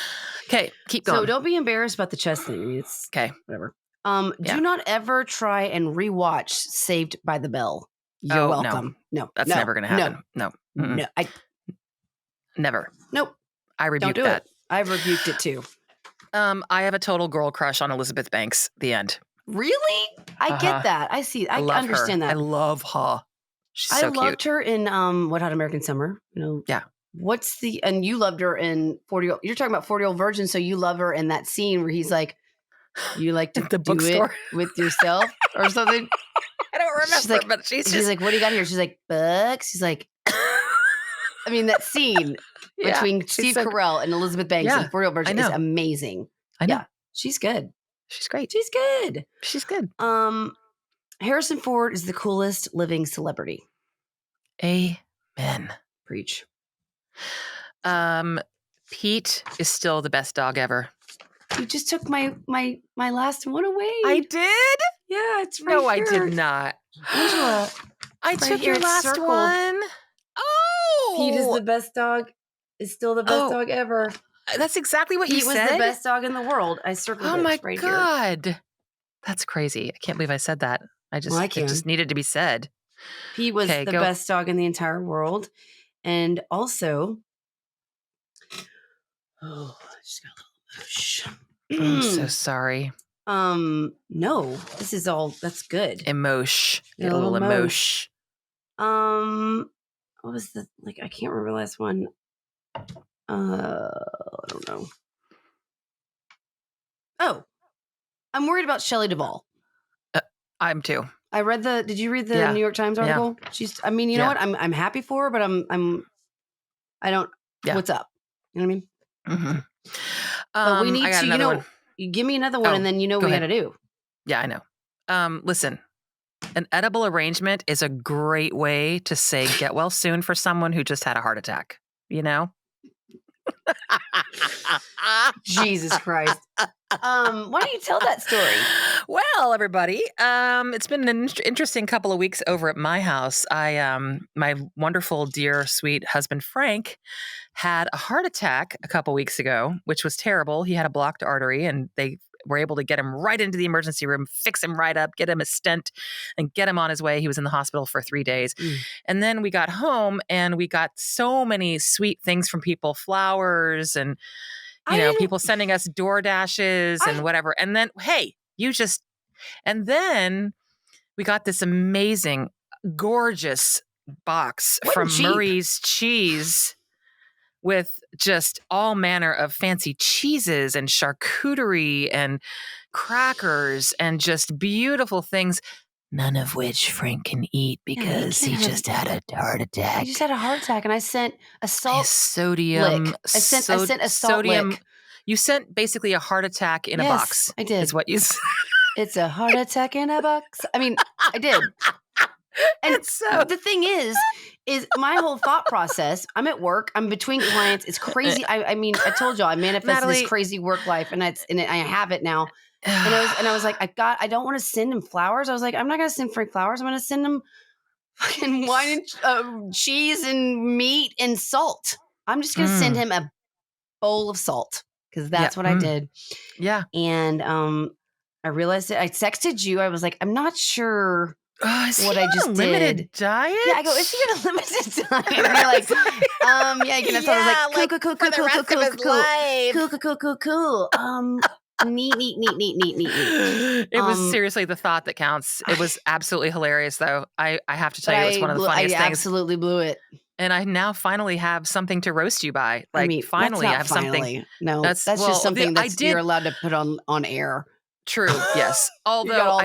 Okay, keep going. So don't be embarrassed about the chess thing. I mean, it's whatever. Yeah. Do not ever try and rewatch Saved by the Bell. You're welcome. No, that's never going to happen. No. Never. Nope. I rebuked that. I've rebuked it too. I have a total girl crush on Elizabeth Banks. The end. Really? I get that. I see. I understand that. I love her. She's so cute. I loved her in What Hot American Summer. Yeah. And you loved her in 40. You're talking about 40-Year-Old Virgin, so you love her in that scene where he's like, you like to the do bookstore it with yourself or something. I don't remember, but she's like, what do you got here? She's like, books. He's like, I mean, that scene between Steve Carell and Elizabeth Banks in 40-Year-Old Virgin is amazing. I know. Yeah, she's good. She's great. She's good. She's good. Harrison Ford is the coolest living celebrity. Amen. Preach. Pete is still the best dog ever. You just took my last one away. I did? Yeah, it's right here. I did not. Angela, I took your last one. Oh, Pete is the best dog. Is still the best dog ever. That's exactly what you said. He was the best dog in the world. I circled it right here. Oh my God. That's crazy. I can't believe I said that. It just needed to be said. He was the best dog in the entire world. And also, I just got a little push. I'm so sorry. No, that's good. Emosh. Get a little emosh. What was I can't remember the last one. I don't know. Oh, I'm worried about Shelley Duvall. I'm too. Did you read the New York Times article? Yeah. You know what? I'm happy for her, but I don't, what's up? You know what I mean? Mm-hmm. But we need to, you give me another one and then we got to do. Yeah, I know. Listen, an edible arrangement is a great way to say get well soon for someone who just had a heart attack, Jesus Christ. Why don't you tell that story? Well, everybody, it's been an interesting couple of weeks over at my house. My wonderful, dear, sweet husband, Frank, had a heart attack a couple weeks ago, which was terrible. He had a blocked artery and they were able to get him right into the emergency room, fix him right up, get him a stent and get him on his way. He was in the hospital for 3 days. And then we got home and we got so many sweet things from people, flowers and people sending us DoorDashes and whatever. And then, and then we got this amazing, gorgeous box from Murray's Cheese with just all manner of fancy cheeses and charcuterie and crackers and just beautiful things, none of which Frank can eat because he just had a heart attack. He just had a heart attack, and I sent a salt sodium. lick. I sent a salt lick. You sent basically a heart attack in a box. I did. Is what you said. It's a heart attack in a box. I mean, I did. And the thing is my whole thought process, I'm at work, I'm between clients. It's crazy. I mean, I told y'all I manifested this crazy work life and I have it now. And I was like, I don't want to send him flowers. I was like, I'm not going to send Frank flowers. I'm going to send him fucking wine and cheese and meat and salt. I'm just going to send him a bowl of salt because that's what I did. Yeah. And I realized it. I texted you. I was like, I'm not sure what I just limited diet. Yeah, I go, is he on a limited diet? And you're like, yeah, you can have I was like, cool. Neat. It was seriously the thought that counts. It was absolutely hilarious, though. I have to tell you, it was one of the funniest things. I absolutely blew it. And I now finally have something to roast you by. Like, finally, I have something. No, that's just something you're allowed to put on air. True. Yes. Although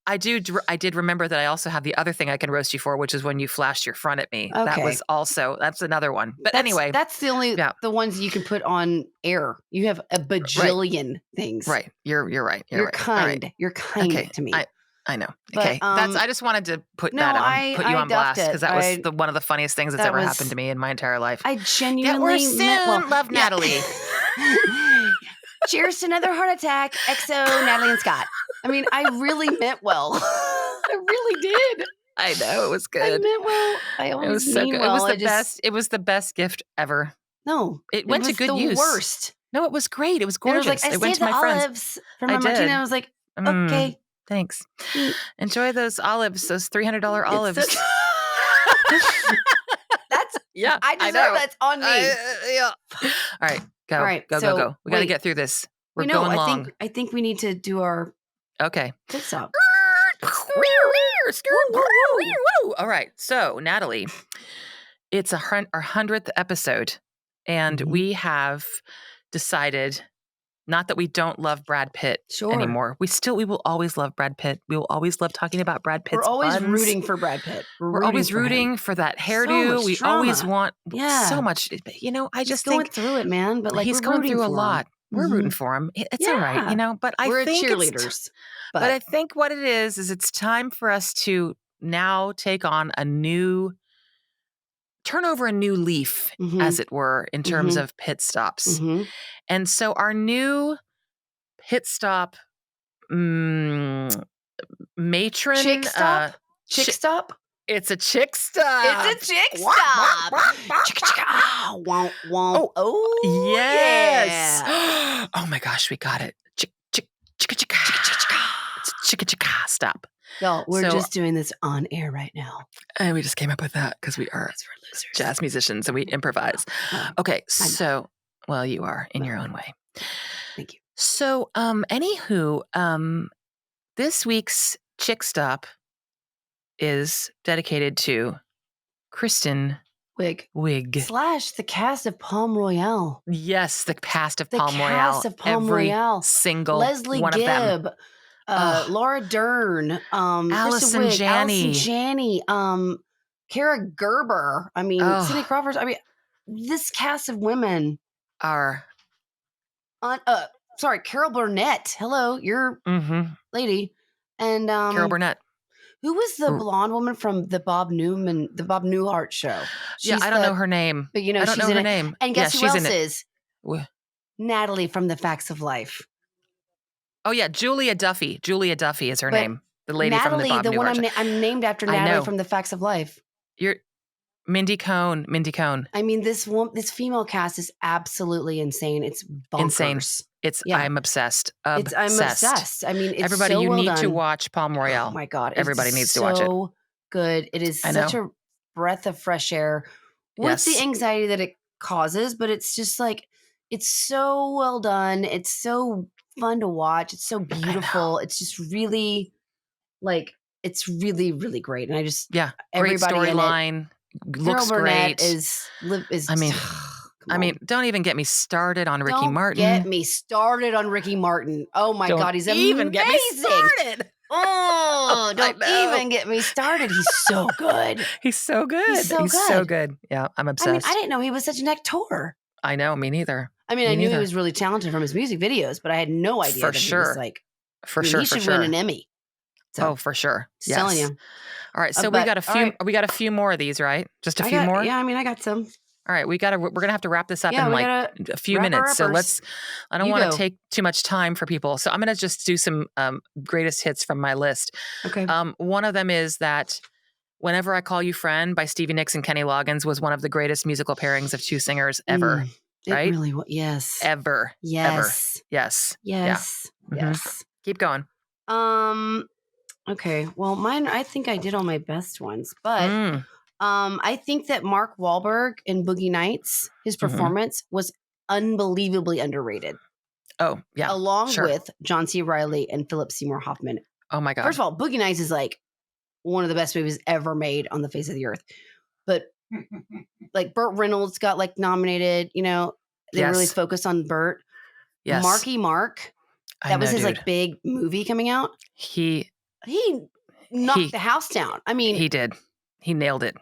I did remember that I also have the other thing I can roast you for, which is when you flashed your front at me. Okay. That's another one. But anyway, that's the only the ones you can put on air. You have a bajillion things. Right. You're right. You're kind. Right. You're kind to me. I know. Okay. I just wanted to put you on blast because that was one of the funniest things that's ever happened to me in my entire life. I genuinely love Natalie. Cheers to another heart attack. XO, Natalie and Scott. I mean, I really meant well. I really did. I know. It was good. I meant well. I always mean well. It was the best. It was the best gift ever. No. It went to good use. It was the worst. No, it was great. It was gorgeous. It was like, I went to my olives from my martini. I was like, okay. Thanks. Enjoy those olives, those $300 olives. That's, I deserve that's on me. Yeah. All right. Go. All right, go. We got to get through this. We're going long. I think we need to do our pit stop. All right. So, Natalie, it's our 100th episode, and we have decided not that we don't love Brad Pitt anymore. We will always love Brad Pitt. We will always love talking about Brad Pitt's We're always rooting for Brad Pitt. We're always rooting for that hairdo. We always want so much. I just think going through it, man. But he's going through a lot. We're rooting for him. It's all right, But we're cheerleaders. But I think what it is it's time for us to now take on turn over a new leaf, as it were, in terms of pit stops. And so our new pit stop matron. Chick stop? Chick stop? It's a chick stop. It's a chick stop. Oh, yes. Yeah. Oh my gosh, we got it. Chicka. It's a chicka stop. Y'all, we're just doing this on air right now. And we just came up with that because we are jazz musicians and we improvise. Okay, so, well, you are in your own way. Thank you. So, anywho, this week's Chick Stop is dedicated to Kristen Wiig. / the cast of Palm Royale. Yes, the cast of Palm Royale. Every single Leslie one Gibb, of them. Laura Dern, Allison Janney, Kara Gerber. I mean, Cindy Crawford. I mean, this cast of women are Carol Burnett. Hello, your lady. And Carol Burnett. Who was the blonde woman from the Bob Newhart show? I don't know her name. But I don't know her name. And guess who else is? Natalie from The Facts of Life. Oh yeah, Julia Duffy. Julia Duffy is her name. The lady Natalie, from the Bob Newhart show. I'm named after Natalie from The Facts of Life. You're Mindy Cohn. I mean, this female cast is absolutely insane. It's bonkers. Insane. I'm obsessed. I'm obsessed. I mean, it's everybody, so you well need done. to watch Palm Royale. Oh my God. Everybody needs to watch it. So good. It is such a breath of fresh air with the anxiety that it causes, but it's just like, it's so well done. It's so fun to watch. It's so beautiful. It's just really it's really, really great. And I just, great storyline. Looks great. Is I mean, don't even get me started on Ricky Martin. Don't get me started on Ricky Martin. Oh my God, he's amazing. Even get me started. Oh, don't even get me started. He's so good. He's so good. He's so good. Yeah, I'm obsessed. I mean, I didn't know he was such an actor. I know, me neither. I mean, I knew he was really talented from his music videos, but I had no idea that he was like, he should win an Emmy. So, oh, for sure. Yes. Telling you. All right. So we got a few. Right. We got a few more of these, right? Just a few more. Yeah, I mean, I got some. All right, we're gonna have to wrap this up in like a few minutes. So I don't want to take too much time for people. So I'm gonna just do some greatest hits from my list. Okay. One of them is that "Whenever I Call You Friend" by Stevie Nicks and Kenny Loggins was one of the greatest musical pairings of two singers ever. Right? It really was. Yes. Ever. Yes. Ever. Yes. Yes. Yeah. Yes. Keep going. Okay. Well, mine. I think I did all my best ones, but. I think that Mark Wahlberg in Boogie Nights, his performance was unbelievably underrated. Oh, yeah. Along with John C. Reilly and Philip Seymour Hoffman. Oh, my God. First of all, Boogie Nights is like one of the best movies ever made on the face of the earth. But like Burt Reynolds got like nominated, you know, they really focused on Burt. Yes. Marky Mark. That was his like big movie coming out. He knocked the house down. I mean, he did. He nailed it.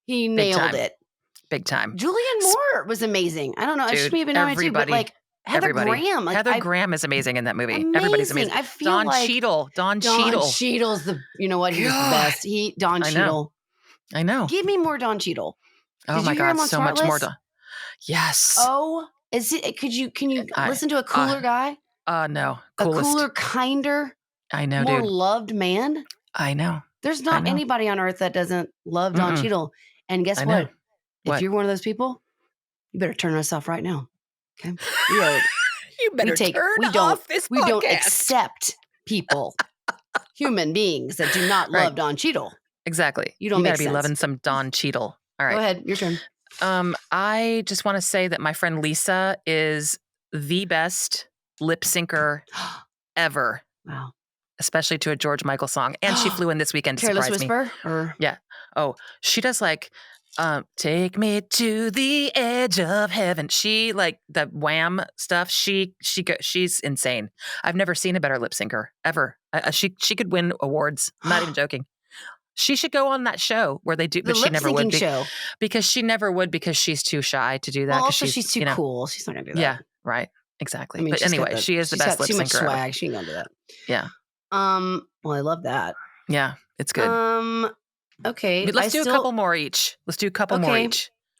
He nailed it. Big time. Julianne Moore was amazing. I don't know. She may have been nominated too, but like Heather Graham. Like, Heather Graham is amazing in that movie. Amazing. Everybody's amazing. I feel like Don Cheadle. Don Cheadle's the, you know what? He's the best. Don Cheadle. I know. Give me more Don Cheadle. Oh my God, so much more Don. Yes. Oh, is it? Can you listen to a cooler guy? No. Coolest. A cooler, kinder. I know, more dude. loved man. I know. There's not anybody on earth that doesn't love Don Cheadle. And guess what? If you're one of those people, you better turn us off right now. Okay? You better turn off this podcast. We don't accept people, human beings that do not love Don Cheadle. Exactly. You gotta be loving some Don Cheadle. All right. Go ahead. Your turn. I just want to say that my friend Lisa is the best lip syncer ever. Wow. Especially to a George Michael song. And she flew in this weekend to Careless surprise Whisper? me. Or? Yeah. Oh, she does like, take me to the edge of heaven. She like the Wham stuff. She's insane. I've never seen a better lip syncer ever. She could win awards. I'm not even joking. She should go on that show where they do, but she never would. Because she never would because she's too shy to do that. Well, also she's too cool. She's not gonna do that. Yeah, right. Exactly. I mean, but anyway, she is the best lip syncer. Too much swag. She ain't gonna do that. Yeah. Well, I love that. Yeah, it's good. Okay. Let's do a couple more each.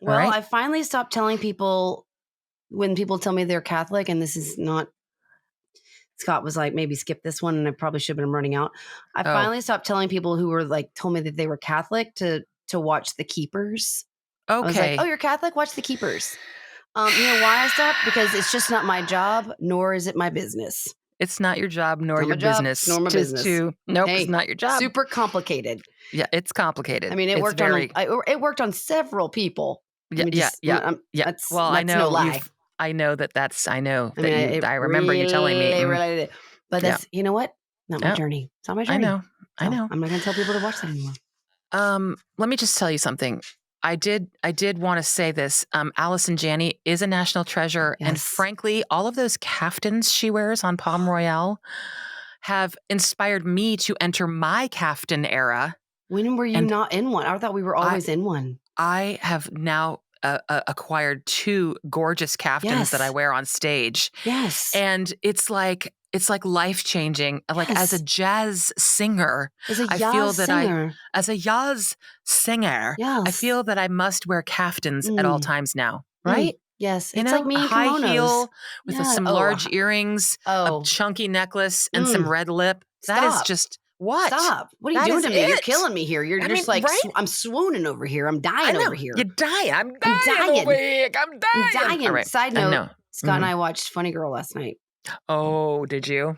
Well, I finally stopped telling people when people tell me they're Catholic, and this is not. Scott was like, maybe skip this one, and I probably should have been running out. I finally stopped telling people who were like told me that they were Catholic to watch The Keepers. Okay. I was like, oh, you're Catholic? Watch The Keepers. You know why I stopped? Because it's just not my job, nor is it my business. It's not your job, nor your business. Nor my business. Nope, it's not your job. Super complicated. Yeah, it's complicated. I mean, it worked on several people. Yeah. That's, well, I know. No lie. I know that. I remember you telling me. Related it. But that's, you know what? Not my journey. It's not my journey. I know. I'm not going to tell people to watch that anymore. Let me just tell you something. I did want to say this. Allison Janney is a national treasure. Yes. And frankly, all of those caftans she wears on Palm Royale have inspired me to enter my caftan era. When were you not in one? I thought we were always in one. I have now acquired two gorgeous caftans that I wear on stage. Yes. And it's like life-changing. Like as a jazz singer, as a jazz singer, I feel that I must wear caftans at all times now. Right? Yes. It's like me in high kimonos. heel with some large earrings, a chunky necklace, and some red lip. That is just what? Stop. What are you doing to me? You're killing me here. You're just like, I'm swooning over here. I'm dying over here. You're dying. I'm dying over here. I'm dying. Right. Side note, Scott and I watched Funny Girl last night. Oh, did you?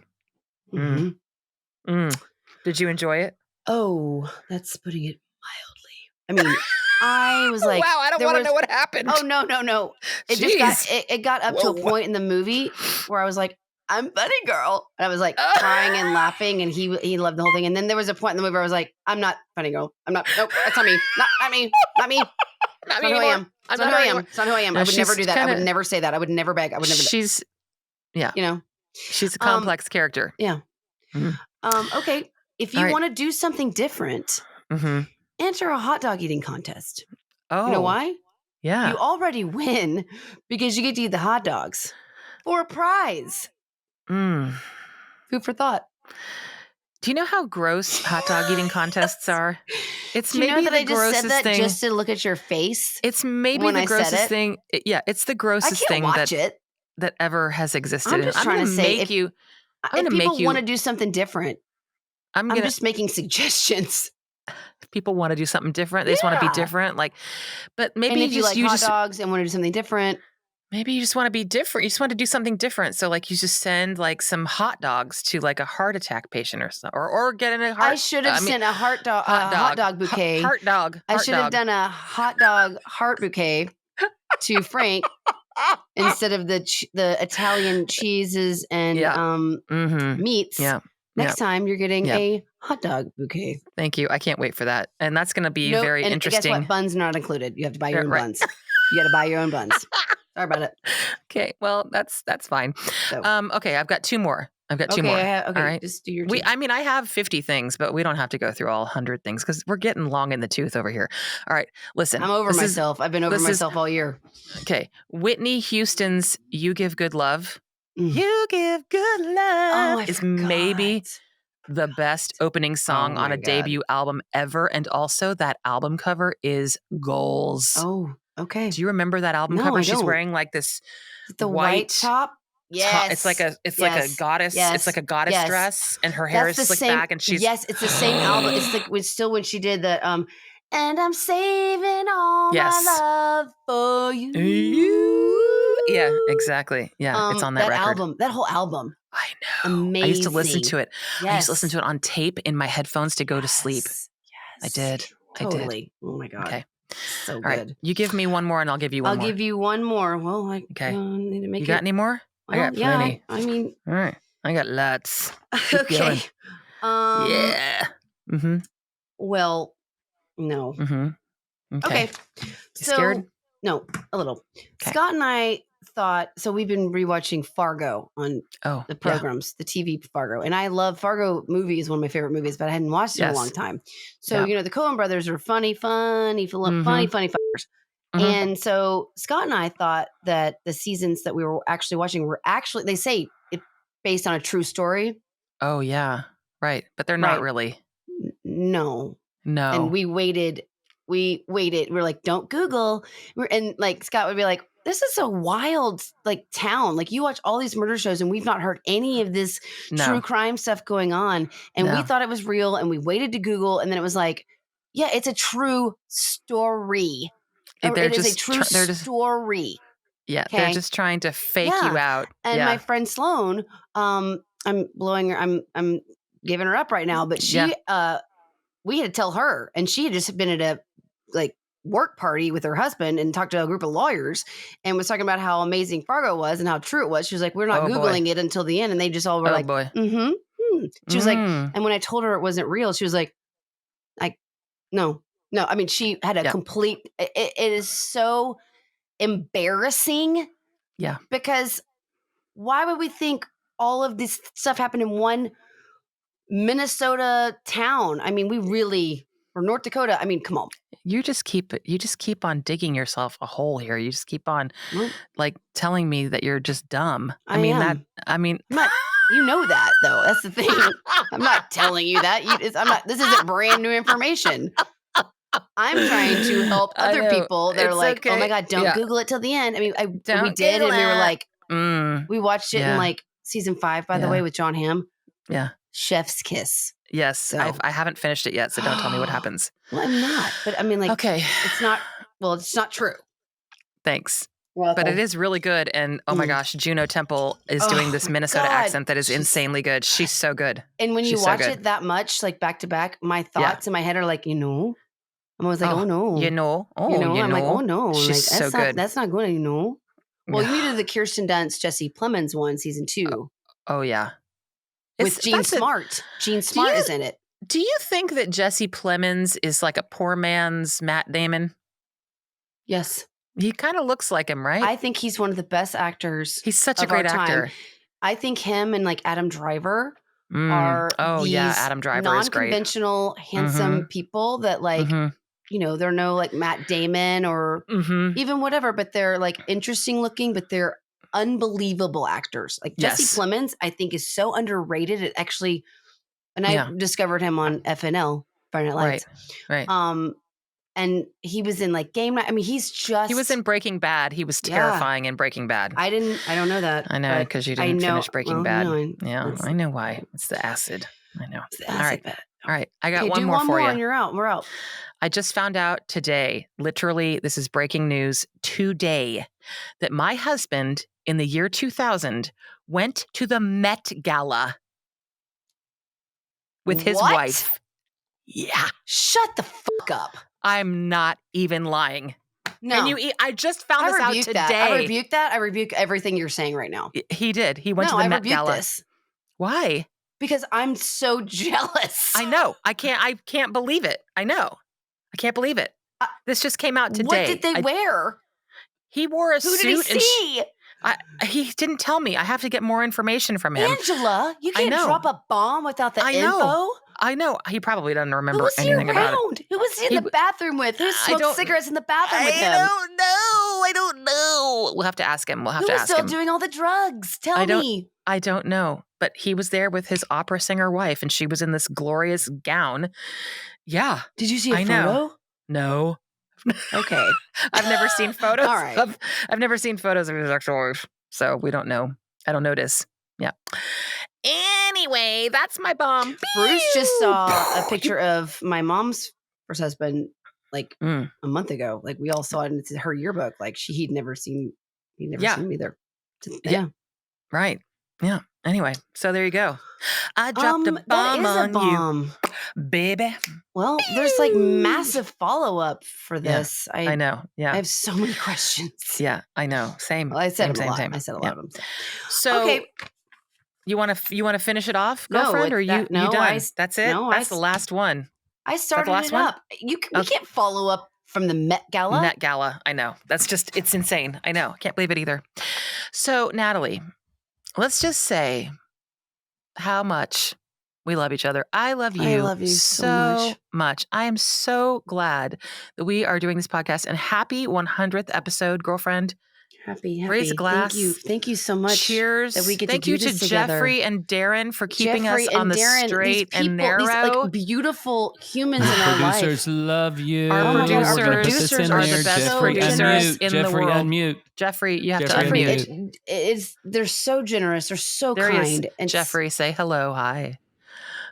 Mm-hmm. Did you enjoy it? Oh, that's putting it mildly. I mean, I was like, wow, I don't want to know what happened. Oh, no. It got up to a point in the movie where I was like, I'm Funny Girl. And I was like crying and laughing, and he loved the whole thing. And then there was a point in the movie where I was like, I'm not Funny Girl. I'm not. Nope, that's not me. Not me. Not me. That's not who I am. That's not who I am. It's not who I am. I would never do that. I would never say that. I would never beg. I would never. She's, yeah. You know, she's a complex character. Yeah. Mm-hmm. Okay. If you want to do something different, enter a hot dog eating contest. Oh. You know why? Yeah. You already win because you get to eat the hot dogs for a prize. Food for thought. Do you know how gross hot dog eating contests are? It's Do you know maybe that the I just said grossest that thing. just to look at your face It's maybe when the I said grossest it? thing. Yeah, it's the I grossest can't thing watch it. that ever has existed. I'm And just I'm trying gonna to say make you. I'm if gonna make people want you. to do something different, I'm I'm gonna. just making suggestions. People want to do something different. They just want to be Yeah. different. Like, but maybe And if you like you hot just dogs and want to do something different, maybe you just want to be different. You just want to do something different. So like you just send like some hot dogs to like a heart attack patient or something, or get in a I heart. should have sent a hot hot dog, dog bouquet. heart dog, I heart should have dog. done a hot dog heart bouquet to Frank instead of the Italian cheeses and meats. Yeah. Next time you're getting Yeah. a hot dog bouquet. Thank you. I can't wait for that. And that's going to be Nope. very And interesting. guess what? Buns not included. You have to buy your own Right. buns. You got to buy your own buns. Sorry about it. Okay. Well, that's fine. So. Okay. I've got two more. Two more. Okay. All right. Just do your two. I have 50 things, but we don't have to go through all 100 things because we're getting long in the tooth over here. All right. Listen. I'm over myself. I've been over myself all year. Okay. Whitney Houston's You Give Good Love. You Give Good Love is maybe the best opening song on a debut album ever. And also that album cover is goals. Oh, okay. Do you remember that album cover? She's wearing like this white top. Yes. It's like a goddess. Yes. It's like a goddess dress and her hair is slicked back and she's. Yes, it's the same album. It's like when she did the and I'm saving all my love for you. Yeah, exactly. Yeah, it's on that record. Album, that whole album. I know. Amazing. I used to listen to it. Yes. I used to listen to it on tape in my headphones to go to sleep. Yes. I did. Totally. I did. Oh my God. Okay. So all good. Right. You give me one more and I'll give you one more. I'll give you one more. Well, I need to make You got any more? Well, I got plenty. Yeah, I mean. All right. I got lots. Okay. Yeah. Mm-hmm. Well, no. Mm-hmm. Okay. So, scared? No, a little. Okay. Scott and I thought, so we've been rewatching Fargo on the programs, the TV Fargo. And I love Fargo movie is one of my favorite movies, but I hadn't watched it in a long time. So, the Coen brothers are funny fuckers. And so Scott and I thought that the seasons that we were actually watching were actually, they say it based on a true story. Oh, yeah. Right. But they're not really. No. And we waited. We're like, don't Google. And like Scott would be like, this is a wild like town. Like you watch all these murder shows and we've not heard any of this true crime stuff going on. And we thought it was real and we waited to Google. And then it was like, yeah, it's a true story. It is a true story. Yeah. Okay? They're just trying to fake you out. And my friend Sloan, I'm blowing her. I'm giving her up right now, but she, we had to tell her, and she had just been at a like work party with her husband and talked to a group of lawyers and was talking about how amazing Fargo was and how true it was. She was like, we're not Googling it until the end. And they just all were like, She was like, and when I told her it wasn't real, she was like, no. I mean, she had a complete, it is so embarrassing. Yeah. Because why would we think all of this stuff happened in one Minnesota town? I mean, or North Dakota. I mean, come on. You just keep on digging yourself a hole here. You just keep on like telling me that you're just dumb. I'm not, you know that though. That's the thing. I'm not telling you that. This isn't brand new information. I'm trying to help other people that are like, oh my God, don't Google it till the end. I mean, we did, and we were like, we watched it in like season 5, by the way, with John Hamm. Yeah. Chef's kiss. Yes. So. I haven't finished it yet, so don't tell me what happens. Well, I'm not. But I mean, like, it's not true. Thanks. But it is really good. And oh my gosh, Juno Temple is doing this Minnesota accent that is insanely good. She's so good. And when you watch it that much, like back to back, my thoughts in my head are like, I'm always like, oh no. You know. I'm like, oh no. She's like, so good. That's not good, Well, you did the Kirsten Dunst, Jesse Plemons one, season 2. Oh yeah. With Gene Smart. Gene Smart is in it. Do you think that Jesse Plemons is like a poor man's Matt Damon? Yes. He kind of looks like him, right? I think he's one of the best actors. He's such a great actor. I think him and like Adam Driver are Adam Driver is great. Non-conventional, handsome people that like, they're no like Matt Damon or even whatever, but they're like interesting looking, but they're unbelievable actors. Like Jesse Plemons, I think is so underrated. It actually And I discovered him on FNL, Friday Night Lights. Right. And he was in like Game Night. I mean, he was in Breaking Bad. He was terrifying in Breaking Bad. I don't know that. I know, because you didn't finish Breaking Bad. I know why. It's the acid. I know. It's the acid bad. All right. I got one do more one for more you. And you're out. We're out. I just found out today, literally, this is breaking news today, that my husband in the year 2000 went to the Met Gala with his wife. Yeah. Shut the fuck up. I'm not even lying. No. I just found this out today. I rebuke that. I rebuke everything you're saying right now. He did. He went to the Met Gala. This. Why? Because I'm so jealous. I know. I can't believe it. I know. I can't believe it. This just came out today. What did they wear? He wore a suit. Who did he see? He didn't tell me. I have to get more information from him. Angela, you can't drop a bomb without the info. I know. He probably doesn't remember anything about it. Who was he in the bathroom with? Who smoked cigarettes in the bathroom with him? I don't know. We'll have to ask him. Who was still doing all the drugs? Tell me. I don't know. But he was there with his opera singer wife, and she was in this glorious gown. Yeah. Did you see a photo? No. Okay. I've never seen photos. All right. I've never seen photos of his actual wife, so we don't know. I don't notice. Yeah. Anyway, that's my bomb. Bruce just saw a picture of my mom's first husband like a month ago. Like we all saw it, and it's her yearbook. Like he'd never seen me there. Yeah. Right. Yeah. Anyway, so there you go. I dropped a bomb on you, baby. Well, there's like massive follow-up for this. I know. Yeah. I have so many questions. Yeah, I know. Same. Well, I said same, a lot. Same. I said a lot of them. So okay. You want to finish it off, girlfriend, or you done? That's it? That's the last one. I started it up. We can't follow up from the Met Gala. Met Gala. I know. It's insane. I know. Can't believe it either. So, Natalie, let's just say how much we love each other. I love you so much. I am so glad that we are doing this podcast, and happy 100th episode, girlfriend. Happy. Raise a glass. Thank you so much. Cheers. That we get to do this together. Jeffrey and Darren for keeping us on the straight and narrow. These like beautiful humans in our life. Producers love you. Our producers are the best producers in the world. Unmute. Jeffrey, you have to unmute. They're so generous. They're so kind. And Jeffrey, say hello. Hi.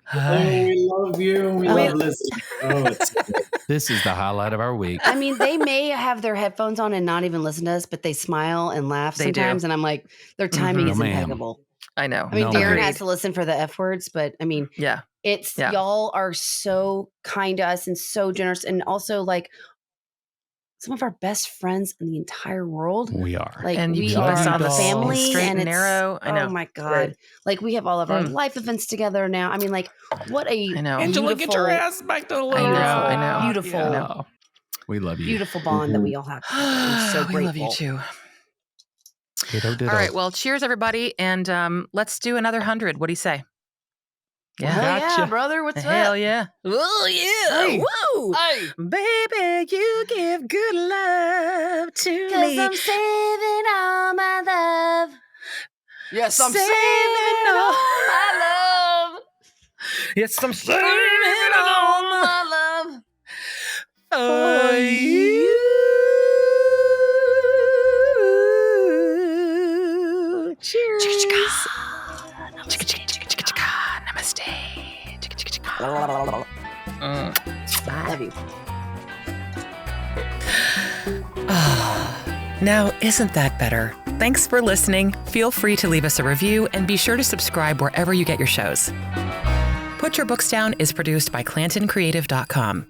Hi. Oh, we love you. We love listening. Oh, it's so good. This is the highlight of our week. I mean, they may have their headphones on and not even listen to us, but they smile and laugh sometimes. And I'm like, their timing is impeccable. I know. I mean, Darren has to listen for the F words, but I mean, y'all are so kind to us and so generous. And also like some of our best friends in the entire world. We are. Like, and we are the family. Straight and narrow. I know. Oh my God. Right. Like we have all of our life events together now. I mean, like what a Angela, get your ass back to the love. I know. Beautiful. I know. We love you. Beautiful bond that we all have. I'm so grateful. We love you too. Ditto. All right. Well, cheers, everybody. And let's do another 100. What do you say? Yeah. Yeah, brother. What's up? Hell yeah. Oh, yeah. Hey. Woo. Hey. Baby, you give good love to me. 'Cause I'm saving all my love. Yes, I'm saving all my love. Yes, I'm saving all my love for you. Cheers. Namaste. Love you. Now, isn't that better? Thanks for listening. Feel free to leave us a review and be sure to subscribe wherever you get your shows. Put Your Books Down is produced by ClantonCreative.com.